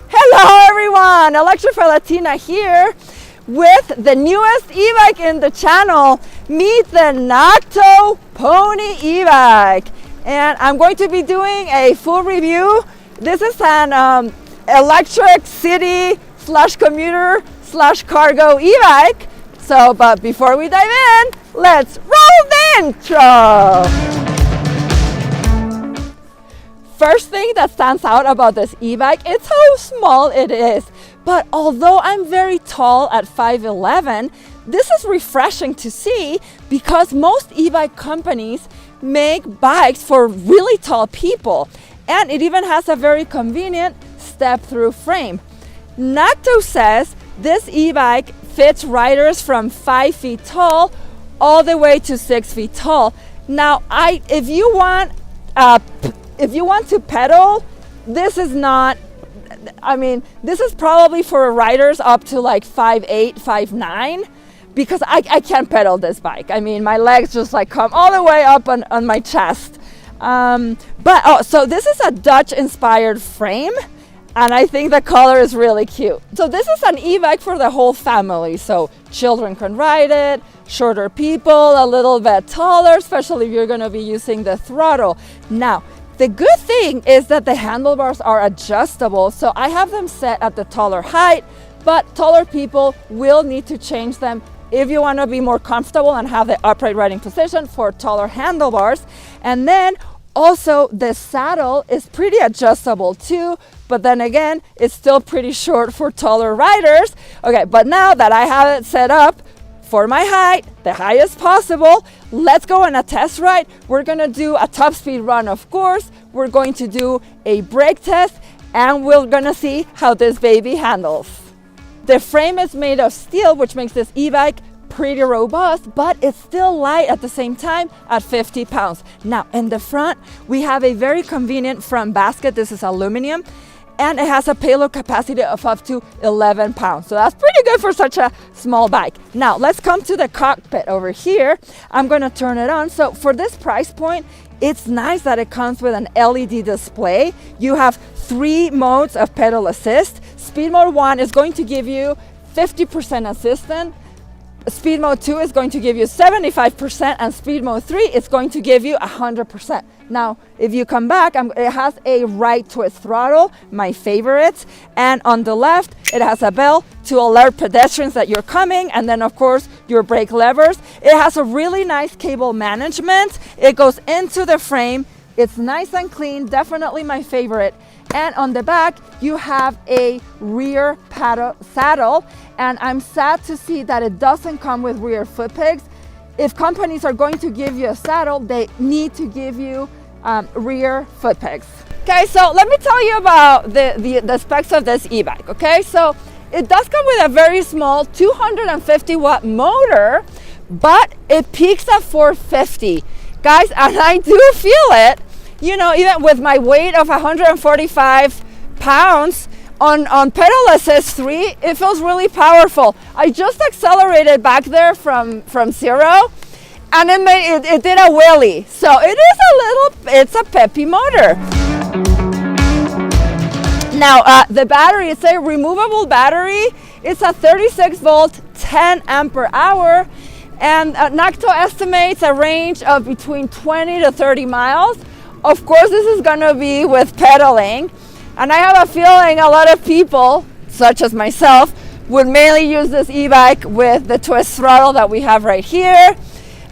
Hello everyone, Electrified Latina here with the newest e-bike in the channel. Meet the NAKTO Pony e-bike. And I'm going to be doing a full review. This is an electric city / commuter / cargo e-bike. So, but before we dive in, let's roll the intro. First thing that stands out about this e-bike is how small it is. But although I'm very tall at 5'11", this is refreshing to see because most e-bike companies make bikes for really tall people. And it even has a very convenient step-through frame. NAKTO says this e-bike fits riders from 5 feet tall all the way to 6 feet tall. Now, if you want to pedal, this is not, this is probably for riders up to like 5'8", 5'9", because I can't pedal this bike. My legs just like come all the way up on my chest. So this is a Dutch inspired frame, and I think the color is really cute. So this is an e-bike for the whole family. So children can ride it, shorter people, a little bit taller, especially if you're gonna be using the throttle. Now, the good thing is that the handlebars are adjustable, so I have them set at the taller height, but taller people will need to change them if you want to be more comfortable and have the upright riding position for taller handlebars. And then also the saddle is pretty adjustable too, but then again, it's still pretty short for taller riders. Okay, but now that I have it set up for my height, the highest possible, let's go on a test ride. We're gonna do a top speed run, of course. We're going to do a brake test, and we're gonna see how this baby handles. The frame is made of steel, which makes this e-bike pretty robust, but it's still light at the same time at 50 pounds. Now, in the front, we have a very convenient front basket. This is aluminum, and it has a payload capacity of up to 11 pounds. So that's pretty good for such a small bike. Now, let's come to the cockpit over here. I'm gonna turn it on. So for this price point, it's nice that it comes with an LED display. You have 3 modes of pedal assist. Speed mode 1 is going to give you 50% assistance. Speed mode 2 is going to give you 75%, and speed mode 3 is going to give you 100%. Now, if you come back, it has a right twist throttle, my favorite, and on the left, it has a bell to alert pedestrians that you're coming, and then of course, your brake levers. It has a really nice cable management. It goes into the frame. It's nice and clean, definitely my favorite. And on the back, you have a rear saddle, and I'm sad to see that it doesn't come with rear foot pegs. If companies are going to give you a saddle, they need to give you rear foot pegs. Okay, so let me tell you about the specs of this e-bike, okay? So it does come with a very small 250 watt motor, but it peaks at 450. Guys, and I do feel it. Even with my weight of 145 pounds on pedal assist 3, it feels really powerful. I just accelerated back there from 0, and it did a wheelie. So it's a peppy motor. Now the battery, it's a removable battery. It's a 36 volt, 10 ampere hour, and NAKTO estimates a range of between 20 to 30 miles. Of course, this is gonna be with pedaling, and I have a feeling a lot of people, such as myself, would mainly use this e-bike with the twist throttle that we have right here.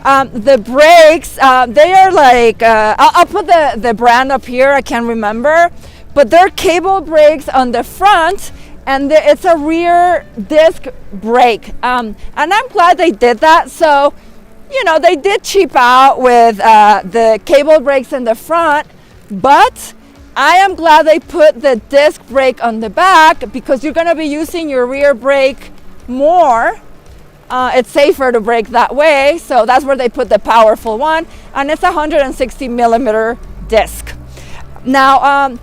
The brakes, they are like, I'll put the brand up here, I can't remember, but they're cable brakes on the front, and it's a rear disc brake. And I'm glad they did that. So, they did cheap out with the cable brakes in the front, but I am glad they put the disc brake on the back because you're going to be using your rear brake more. It's safer to brake that way, so that's where they put the powerful one, and it's a 160 millimeter disc. Now, other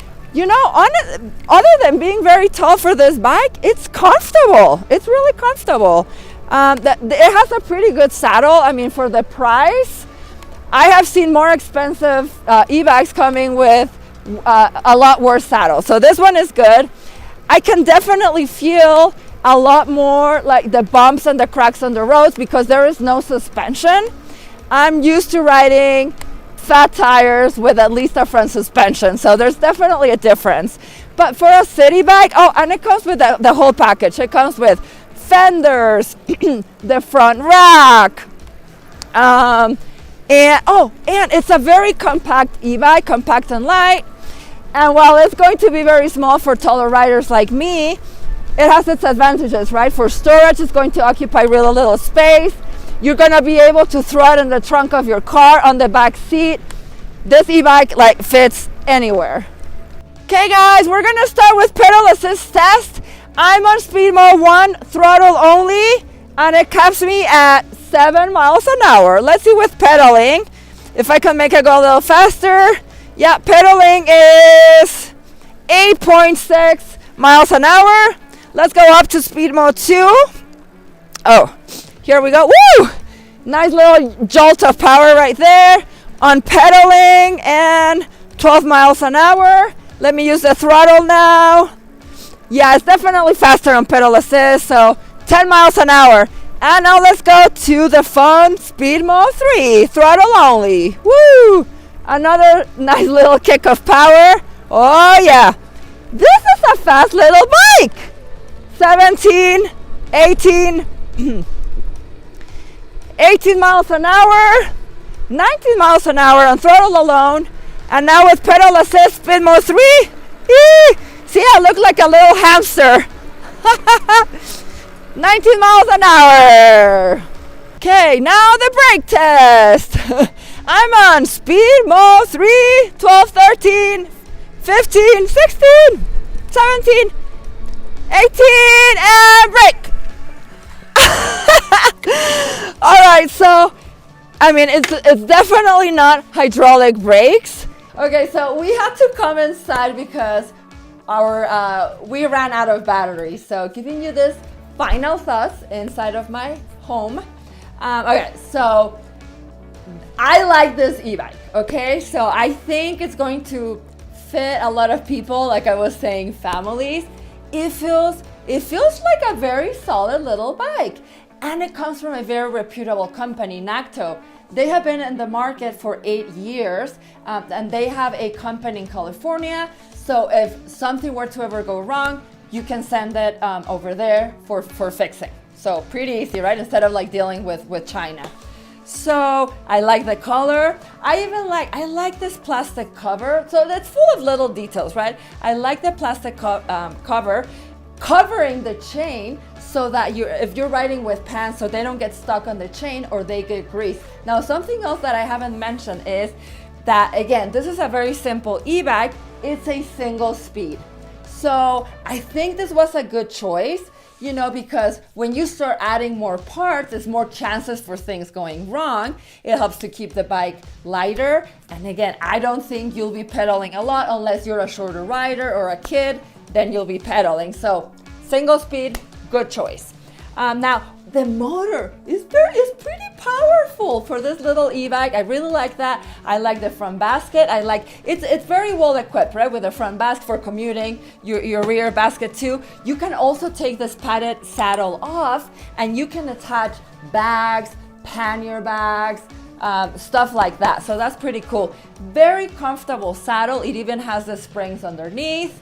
than being very tall for this bike, it's comfortable. It's really comfortable. It has a pretty good saddle. For the price, I have seen more expensive e-bikes coming with a lot worse saddle. So this one is good. I can definitely feel a lot more like the bumps and the cracks on the roads because there is no suspension. I'm used to riding fat tires with at least a front suspension, so there's definitely a difference. But for a city bike, oh, and it comes with the whole package. It comes with fenders, the front rack, and it's a very compact e-bike, compact and light. And while it's going to be very small for taller riders like me, it has its advantages, right? For storage, it's going to occupy really little space. You're gonna be able to throw it in the trunk of your car on the back seat. This e-bike like fits anywhere. Okay guys, we're gonna start with pedal assist test. I'm on speed mode 1, throttle only, and it caps me at 7 miles an hour. Let's see with pedaling, if I can make it go a little faster. Yeah, pedaling is 8.6 miles an hour. Let's go up to speed mode 2. Oh, here we go. Woo! Nice little jolt of power right there on pedaling and 12 miles an hour. Let me use the throttle now. Yeah, it's definitely faster on pedal assist, so 10 miles an hour. And now let's go to the fun speed mode 3, throttle only. Woo! Another nice little kick of power. Oh yeah, this is a fast little bike. 17, 18, 18 miles an hour, 19 miles an hour on throttle alone. And now with pedal assist, speed mode 3. See, I look like a little hamster. 19 miles an hour. Okay, now the brake test. I'm on speed mode 3, 12, 13, 15, 16, 17, 18, and brake. All right, so I mean it's definitely not hydraulic brakes. Okay, so we had to come inside because we ran out of batteries. So giving you this final thoughts inside of my home. Okay, so I like this e-bike. Okay, so I think it's going to fit a lot of people. Like I was saying, families. It feels like a very solid little bike. And it comes from a very reputable company, NAKTO. They have been in the market for 8 years, and they have a company in California. So if something were to ever go wrong, you can send it over there for fixing. So pretty easy, right? Instead of like dealing with China. So I like the color. I like this plastic cover. So it's full of little details, right? I like the plastic cover covering the chain so that if you're riding with pants, so they don't get stuck on the chain or they get greased. Now, something else that I haven't mentioned is that, again, this is a very simple e-bike. It's a single speed. So I think this was a good choice, you know, because when you start adding more parts, there's more chances for things going wrong. It helps to keep the bike lighter. And again, I don't think you'll be pedaling a lot unless you're a shorter rider or a kid, then you'll be pedaling. So single speed, good choice. Now, the motor is pretty powerful for this little e-bike. I really like that. I like the front basket. I like it's very well equipped, right? With the front basket for commuting, your rear basket too. You can also take this padded saddle off and you can attach bags, pannier bags, stuff like that. So that's pretty cool. Very comfortable saddle. It even has the springs underneath.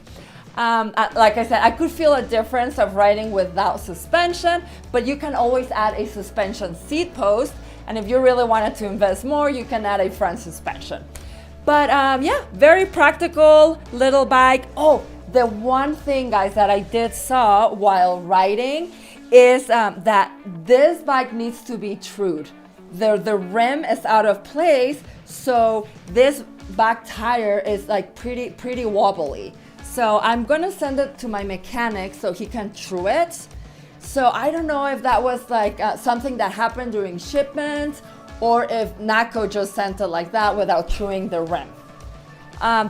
Like I said, I could feel a difference of riding without suspension, but you can always add a suspension seat post. And if you really wanted to invest more, you can add a front suspension. But yeah, very practical little bike. Oh, the one thing, guys, that I did saw while riding is that this bike needs to be trued. The rim is out of place, so this back tire is like pretty wobbly. So I'm gonna send it to my mechanic so he can true it. So I don't know if that was like something that happened during shipment or if NAKTO just sent it like that without truing the rim.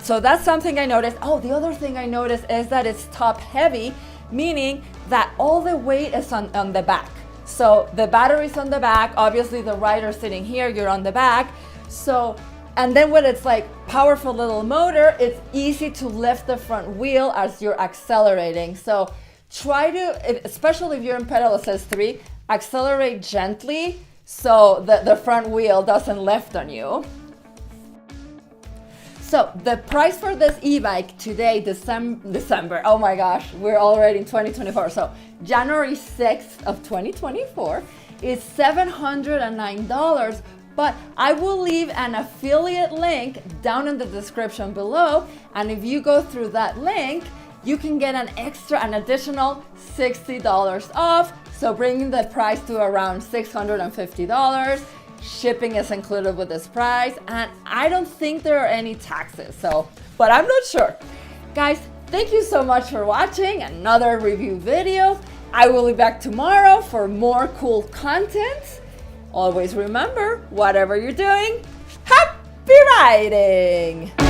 So that's something I noticed. Oh, the other thing I noticed is that it's top heavy, meaning that all the weight is on the back. So the battery's on the back. Obviously the rider's sitting here, you're on the back. So And then when it's like powerful little motor, it's easy to lift the front wheel as you're accelerating. So try to, especially if you're in pedal assist 3, accelerate gently so that the front wheel doesn't lift on you. So the price for this e-bike today, December, oh my gosh, we're already in 2024. So January 6th of 2024 is $709, but I will leave an affiliate link down in the description below. And if you go through that link, you can get an additional $60 off. So bringing the price to around $650. Shipping is included with this price, and I don't think there are any taxes, but I'm not sure. Guys, thank you so much for watching another review video. I will be back tomorrow for more cool content. Always remember, whatever you're doing, happy riding!